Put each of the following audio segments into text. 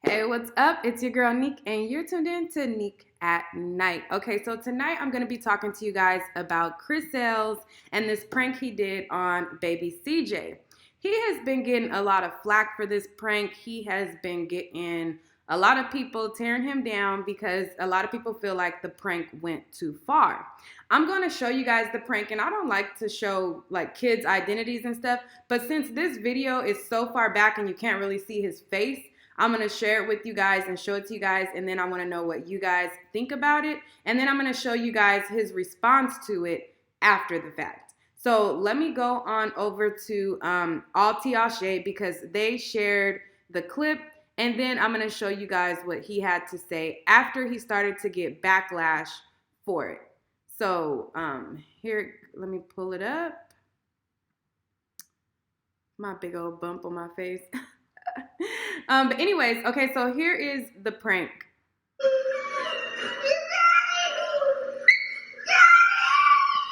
Hey, what's up? It's your girl Nique, and you're tuned in to Nique at Night. Okay, so tonight I'm going to be talking to you guys about Chris Sales and this prank he did on baby CJ. He has been getting a lot of flack for this prank. He has been getting a lot of people tearing him down because a lot of people feel like the prank went too far. I'm going to show you guys the prank, and I don't like to show like kids' identities and stuff, but since this video is so far back and you can't really see his face, I'm going to share it with you guys and show it to you guys, and then I want to know what you guys think about it, and then I'm going to show you guys his response to it after the fact. So let me go on over to All Y'all Shade because they shared the clip, and then I'm going to show you guys what he had to say after he started to get backlash for it. So here, let me pull it up. My big old bump on my face. But anyways, okay, so here is the prank.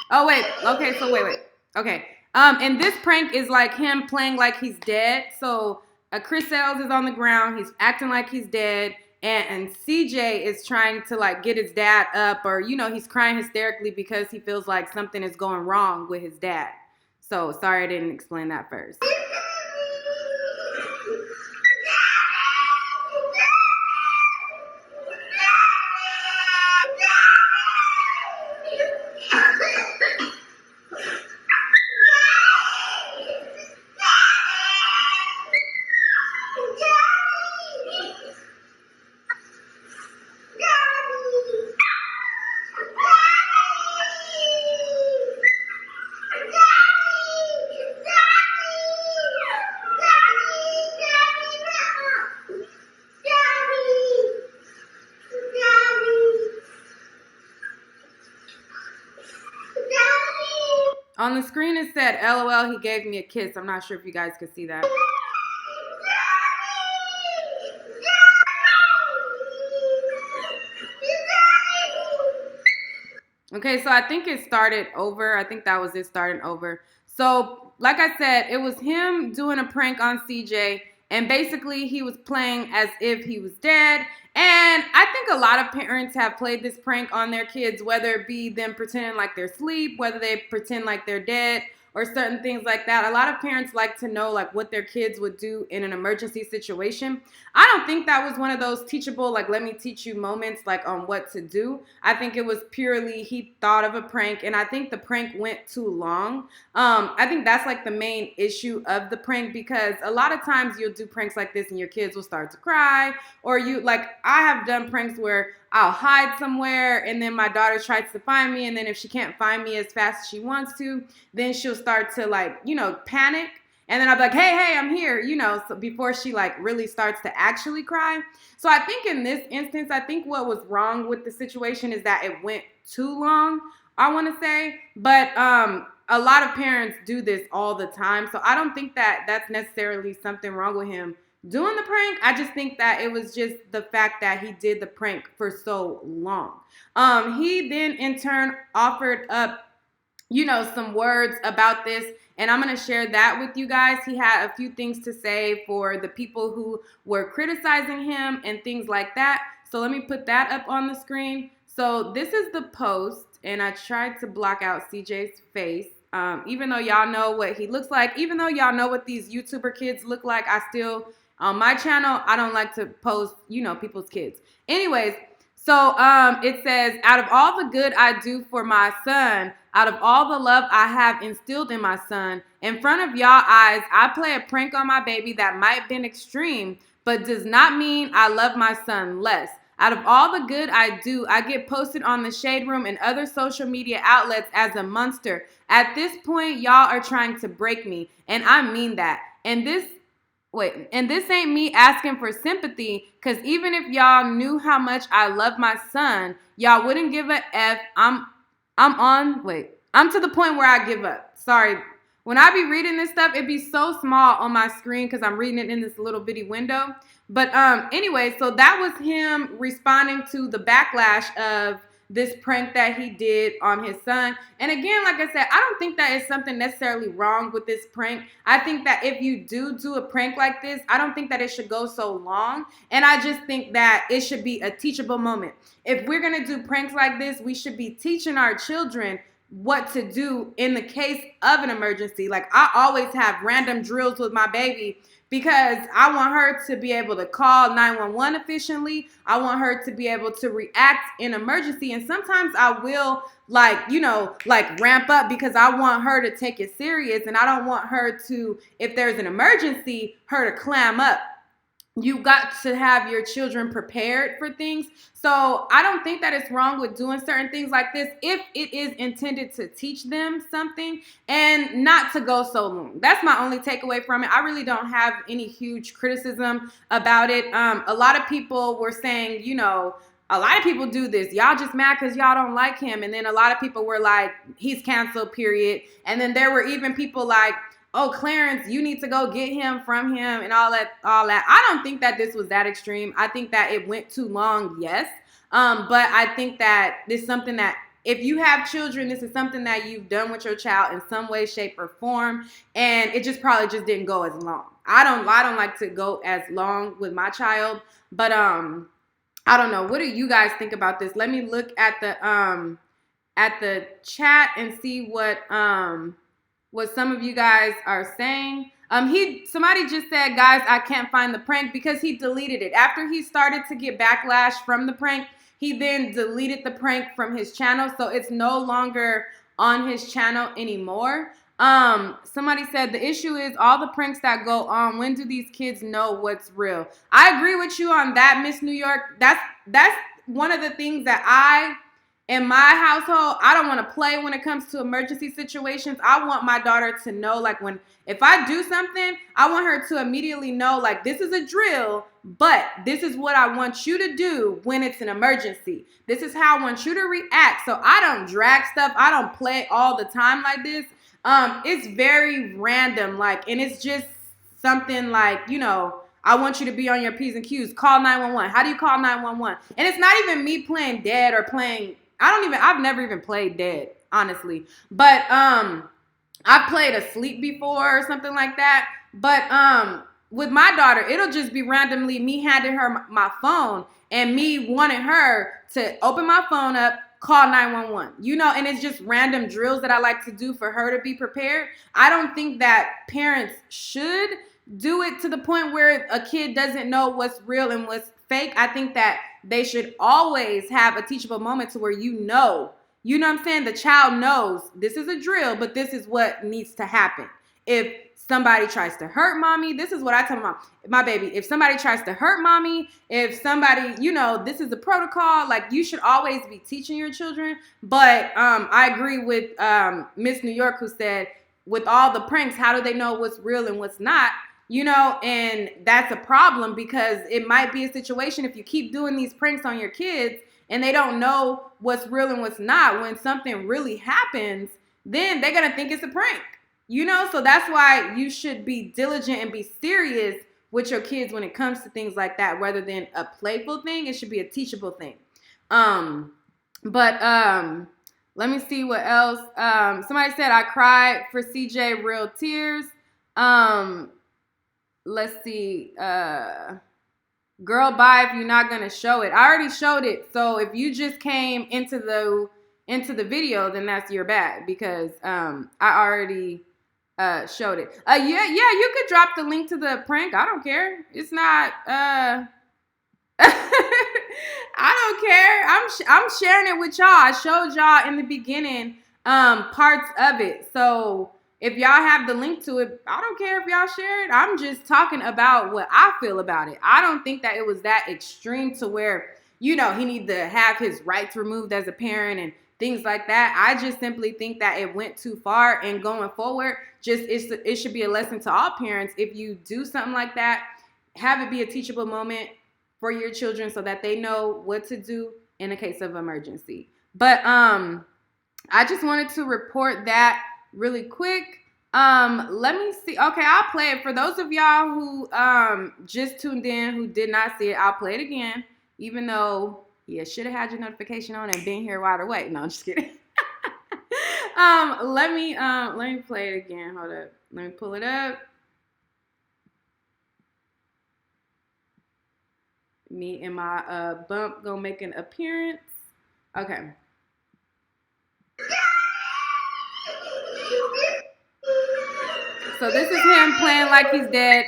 Oh, wait. Okay, so wait. Okay. And this prank is like him playing like he's dead. So Chris Sales is on the ground. He's acting like he's dead. And CJ is trying to like get his dad up, or, you know, he's crying hysterically because he feels like something is going wrong with his dad. So sorry I didn't explain that first. On the screen it said, LOL, he gave me a kiss. I'm not sure if you guys could see that. Okay, so I think it started over. I think that was it starting over. So, like I said, it was him doing a prank on CJ, and basically he was playing as if he was dead. And I think a lot of parents have played this prank on their kids, whether it be them pretending like they're asleep, whether they pretend like they're dead, or certain things like that. A lot of parents like to know like what their kids would do in an emergency situation. I don't think that was one of those teachable, like, let me teach you moments like on what to do. I think it was purely he thought of a prank, and I think the prank went too long. I think that's like the main issue of the prank, because a lot of times you'll do pranks like this and your kids will start to cry, or you like, I have done pranks where I'll hide somewhere and then my daughter tries to find me, and then if she can't find me as fast as she wants to, then she'll start to like, you know, panic. And then I'll be like, hey, I'm here, you know, so before she like really starts to actually cry. So I think in this instance, I think what was wrong with the situation is that it went too long, I want to say. But a lot of parents do this all the time. So I don't think that that's necessarily something wrong with him doing the prank. I just think that it was just the fact that he did the prank for so long. He then in turn offered up, you know, some words about this, and I'm going to share that with you guys. He had a few things to say for the people who were criticizing him and things like that. So let me put that up on the screen. So this is the post, and I tried to block out CJ's face. Even though y'all know what he looks like, even though y'all know what these YouTuber kids look like, I still, on my channel, I don't like to post, you know, people's kids. Anyways, so it says, out of all the good I do for my son, out of all the love I have instilled in my son, in front of y'all eyes, I play a prank on my baby that might have been extreme, but does not mean I love my son less. Out of all the good I do, I get posted on the Shade Room and other social media outlets as a monster. At this point, y'all are trying to break me, and I mean that. And this ain't me asking for sympathy, because even if y'all knew how much I love my son, y'all wouldn't give a F. I'm to the point where I give up. Sorry. When I be reading this stuff, it be so small on my screen because I'm reading it in this little bitty window. But anyway, so that was him responding to the backlash of this prank that he did on his son. And again, like I said, I don't think that is something necessarily wrong with this prank. I think that if you do a prank like this, I don't think that it should go so long. And I just think that it should be a teachable moment. If we're going to do pranks like this, we should be teaching our children what to do in the case of an emergency. Like, I always have random drills with my baby because I want her to be able to call 911 efficiently. I want her to be able to react in emergency. And sometimes I will, like, you know, like ramp up because I want her to take it serious. And I don't want her to, if there's an emergency, her to clam up. You got to have your children prepared for things. So I don't think that it's wrong with doing certain things like this if it is intended to teach them something and not to go so long. That's my only takeaway from it. I really don't have any huge criticism about it. A lot of people were saying, you know, a lot of people do this. Y'all just mad because y'all don't like him. And then a lot of people were like, he's canceled, period. And then there were even people like, oh, Clarence, you need to go get him from him and all that. I don't think that this was that extreme. I think that it went too long, yes. But I think that this is something that if you have children, this is something that you've done with your child in some way, shape, or form. And it just probably just didn't go as long. I don't like to go as long with my child. But I don't know. What do you guys think about this? Let me look at the chat and see what some of you guys are saying. Somebody just said, guys, I can't find the prank because he deleted it. After he started to get backlash from the prank, he then deleted the prank from his channel. So it's no longer on his channel anymore. Somebody said the issue is all the pranks that go on. When do these kids know what's real? I agree with you on that, Miss New York. That's one of the things that in my household, I don't want to play when it comes to emergency situations. I want my daughter to know, like, if I do something, I want her to immediately know, like, this is a drill, but this is what I want you to do when it's an emergency. This is how I want you to react. So I don't drag stuff. I don't play all the time like this. It's very random, like, and it's just something like, you know, I want you to be on your P's and Q's. Call 911. How do you call 911? And it's not even me playing dead or playing. I've never even played dead, honestly. But I've played asleep before or something like that. But with my daughter, it'll just be randomly me handing her my phone and me wanting her to open my phone up, call 911. You know, and it's just random drills that I like to do for her to be prepared. I don't think that parents should do it to the point where a kid doesn't know what's real and what's fake. I think that they should always have a teachable moment to where you know what I'm saying? The child knows this is a drill, but this is what needs to happen. If somebody tries to hurt mommy, this is what I tell my baby. If somebody tries to hurt mommy, if somebody, you know, this is a protocol. Like, you should always be teaching your children. But I agree with Miss New York, who said, with all the pranks, how do they know what's real and what's not? You know, and that's a problem because it might be a situation if you keep doing these pranks on your kids and they don't know what's real and what's not. When something really happens, then they're going to think it's a prank, you know? So that's why you should be diligent and be serious with your kids when it comes to things like that, rather than a playful thing. It should be a teachable thing. But let me see what else. Somebody said, I cried for CJ, real tears. Let's see. Girl, bye if you're not going to show it. I already showed it. So if you just came into the video, then that's your bad because I already showed it. Yeah, you could drop the link to the prank. I don't care. It's not I don't care. I'm sharing it with y'all. I showed y'all in the beginning parts of it. So if y'all have the link to it, I don't care if y'all share it. I'm just talking about what I feel about it. I don't think that it was that extreme to where, you know, he need to have his rights removed as a parent and things like that. I just simply think that it went too far, and going forward, it should be a lesson to all parents. If you do something like that, have it be a teachable moment for your children so that they know what to do in a case of emergency. But I just wanted to report that really quick. Let me see. Okay, I'll play it. For those of y'all who just tuned in, who did not see it, I'll play it again, even though Yeah, should have had your notification on and been here right away. No, I'm just kidding. Let me play it again. Hold up. Let me pull it up. Me and my bump gonna make an appearance. Okay. So this is him playing like he's dead.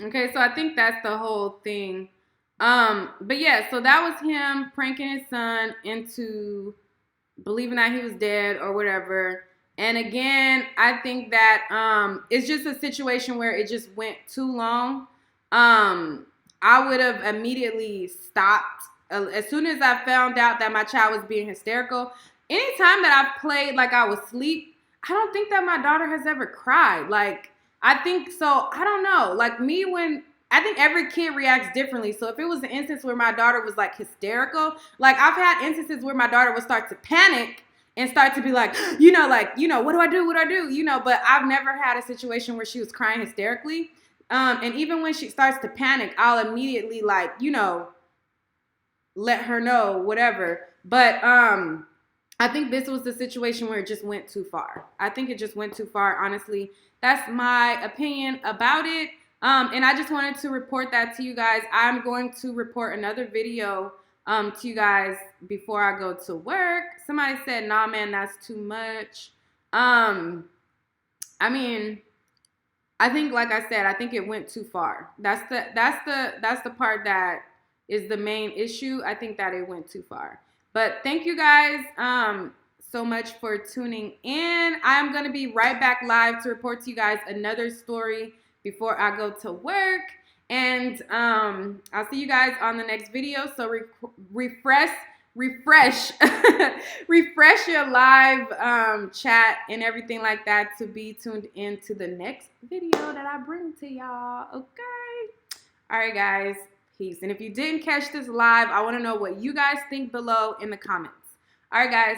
Okay, so I think that's the whole thing. But yeah, so that was him pranking his son into believing that he was dead or whatever. And again, I think that it's just a situation where it just went too long. I would have immediately stopped as soon as I found out that my child was being hysterical. Anytime that I've played like I was asleep, I don't think that my daughter has ever cried. Like, I think so. I don't know. Like me, when I think every kid reacts differently. So if it was an instance where my daughter was like hysterical, like I've had instances where my daughter would start to panic and start to be like, what do I do? What do I do? But I've never had a situation where she was crying hysterically. And even when she starts to panic, I'll immediately let her know, whatever. But I think this was the situation where it just went too far. I think it just went too far, honestly. That's my opinion about it. And I just wanted to report that to you guys. I'm going to report another video to you guys before I go to work. Somebody said, nah, man, that's too much. I mean, I think, like I said, I think it went too far. That's the part that is the main issue. I think that it went too far. But thank you guys so much for tuning in. I'm going to be right back live to report to you guys another story before I go to work. And I'll see you guys on the next video. So refresh refresh your live chat and everything like that to be tuned into the next video that I bring to y'all. Okay. All right, guys. Peace. And if you didn't catch this live, I want to know what you guys think below in the comments. All right, guys.